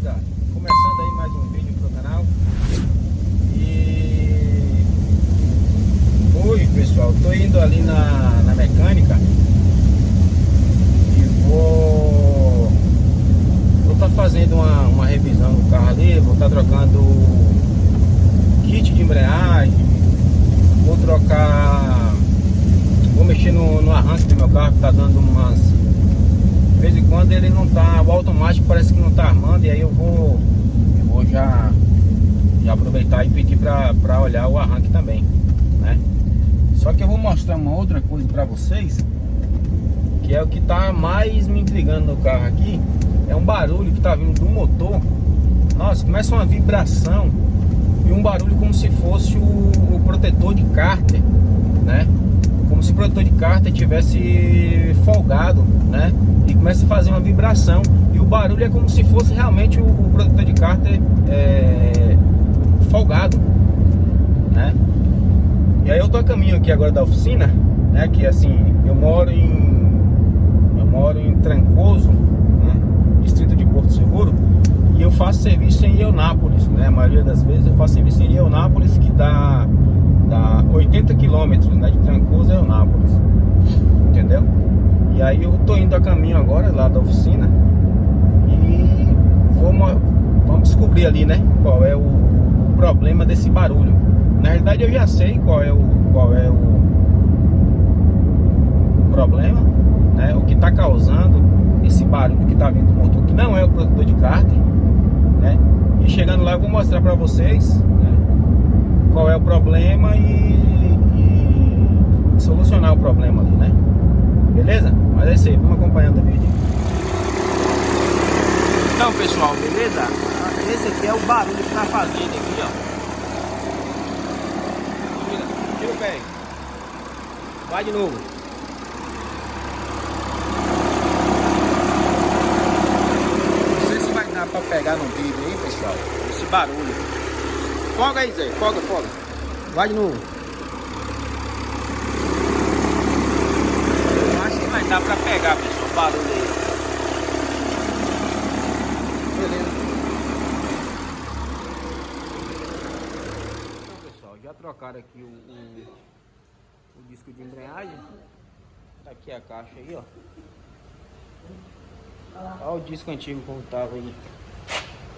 beleza? Começando aí mais um vídeo pro canal. E hoje, pessoal, tô indo ali na mecânica e vou estar fazendo uma revisão do carro ali. Vou estar trocando kit de embreagem, vou mexer no arranque do meu carro, que tá dando umas... De vez em quando ele não tá, o automático parece que não tá armando, e aí eu vou já aproveitar e pedir pra olhar o arranque também, né? Só que eu vou mostrar uma outra coisa pra vocês, que é o que tá mais me intrigando no carro aqui. É um barulho que tá vindo do motor. Nossa, começa uma vibração e um barulho como se fosse o protetor de cárter, né? Como se o protetor de cárter tivesse folgado, né? E começa a fazer uma vibração. E o barulho é como se fosse realmente o protetor de cárter folgado, né? E aí eu tô a caminho aqui agora da oficina, né? Que assim, eu moro em Trancoso, né? Distrito de Porto Seguro. E eu faço serviço em Eunápolis, né? A maioria das vezes eu faço serviço em Eunápolis, que dá 80 quilômetros, né? De Trancoso a Eunápolis, entendeu? E aí eu tô indo a caminho agora lá da oficina e vamos descobrir ali, né? Qual é o problema desse barulho. Na realidade eu já sei qual é o problema, né? O que tá causando esse barulho que tá vindo do motor, que não é o protetor de cárter, né? E chegando lá eu vou mostrar pra vocês, né, qual é o problema e solucionar o problema ali, né? Beleza? Mas é isso aí, vamos acompanhando o vídeo. Então, pessoal, beleza? Esse aqui é o barulho que tá fazendo aqui, ó. Tira o pé. Vai de novo. Não sei se vai dar pra pegar no vídeo aí, pessoal, esse barulho. Folga aí, Zé. Folga. Vai de novo. Eu acho que vai dar pra pegar, pessoal, o barulho aí. Beleza. Então, pessoal, já trocaram aqui o disco de embreagem. Tá aqui a caixa aí, ó. Olha o disco antigo como tava aí.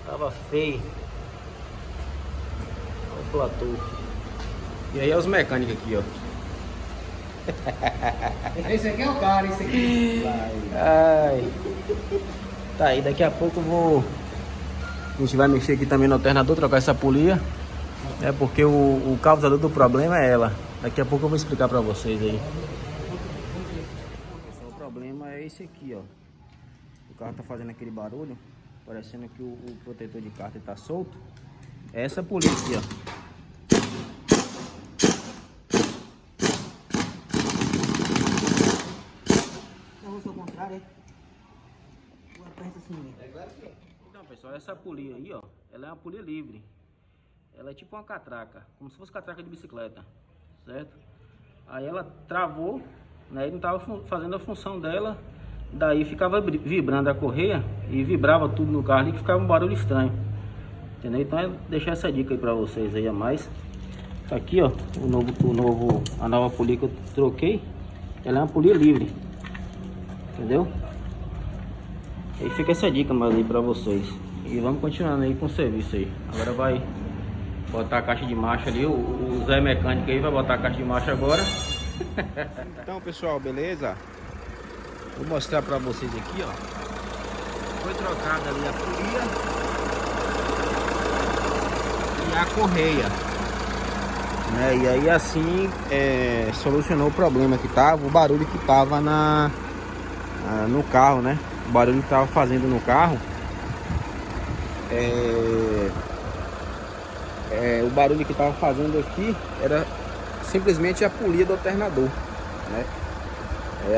Tava feio. Olha o platô. E aí é os mecânicos aqui, ó. Esse aqui é o cara, esse aqui. Ai. Tá aí, daqui a pouco a gente vai mexer aqui também no alternador, trocar essa polia. É porque o causador do problema é ela. Daqui a pouco eu vou explicar pra vocês aí. O problema é esse aqui, ó. O carro tá fazendo aquele barulho, parecendo que o protetor de cárter tá solto. É essa polia aqui, ó. Então, pessoal, essa polia aí, ó, ela é uma polia livre. Ela é tipo uma catraca, como se fosse catraca de bicicleta, certo? Aí ela travou, né, e não tava fazendo a função dela. Daí ficava vibrando a correia e vibrava tudo no carro ali, que ficava um barulho estranho, entendeu? Então é deixar essa dica aí pra vocês aí a mais. Tá aqui, ó, a nova polia que eu troquei. Ela é uma polia livre, entendeu? Aí fica essa dica mais aí pra vocês. E vamos continuando aí com o serviço aí. Agora vai botar a caixa de marcha ali. O Zé mecânico aí vai botar a caixa de marcha agora. Então, pessoal, beleza? Vou mostrar pra vocês aqui, ó. Foi trocada ali a polia e a correia, né? E aí assim solucionou o problema que tava, o barulho que tava no carro, né? O barulho que tava fazendo no carro. O barulho que tava fazendo aqui era simplesmente a polia do alternador, né?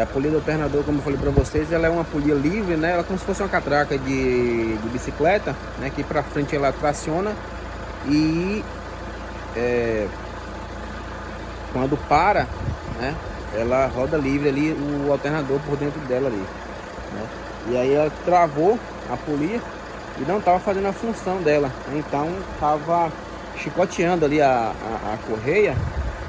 A polia do alternador, como eu falei pra vocês, ela é uma polia livre, né? Ela é como se fosse uma catraca de bicicleta, né? Aqui pra frente ela traciona e quando para, né? Ela roda livre ali o alternador por dentro dela ali, né? E aí ela travou a polia e não estava fazendo a função dela, então estava chicoteando ali a correia,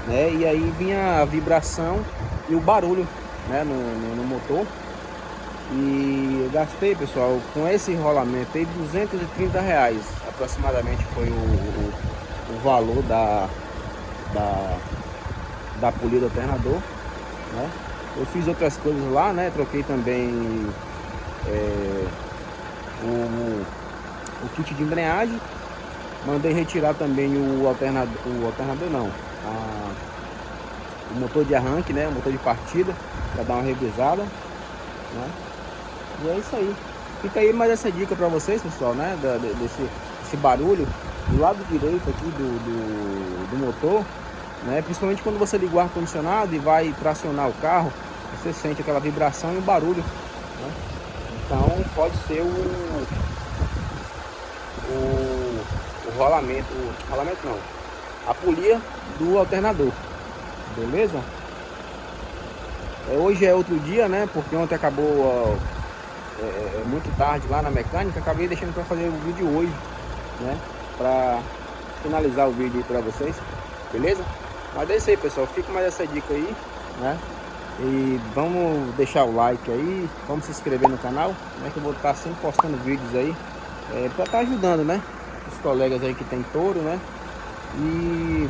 né? E aí vinha a vibração e o barulho, né, no motor. E eu gastei, pessoal, com esse rolamento aí R$ 230 aproximadamente foi o valor da polia do alternador, né? Eu fiz outras coisas lá, né? Troquei também o kit de embreagem, mandei retirar também o alternador não, o motor de arranque, né? O motor de partida, para dar uma revisada, né? E é isso aí. Fica aí mais essa dica para vocês, pessoal, né? Desse barulho do lado direito aqui do motor, né? Principalmente quando você liga o ar condicionado e vai tracionar o carro, você sente aquela vibração e o barulho, né? Então pode ser o rolamento não, a polia do alternador, beleza? Hoje é outro dia, né? Porque ontem acabou muito tarde lá na mecânica, acabei deixando para fazer o vídeo hoje, né? Para finalizar o vídeo aí para vocês, beleza? Mas é isso aí, pessoal, fica mais essa dica aí, né? E vamos deixar o like aí, vamos se inscrever no canal, né? Que eu vou estar sempre postando vídeos aí, para estar ajudando, né? Os colegas aí que tem touro, né? E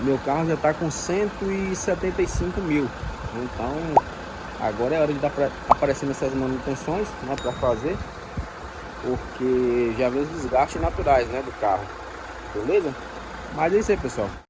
meu carro já está com 175 mil, então agora é hora de dar aparecendo essas manutenções, né, para fazer, porque já vê os desgastes naturais, né, do carro, beleza? Mas é isso aí, pessoal.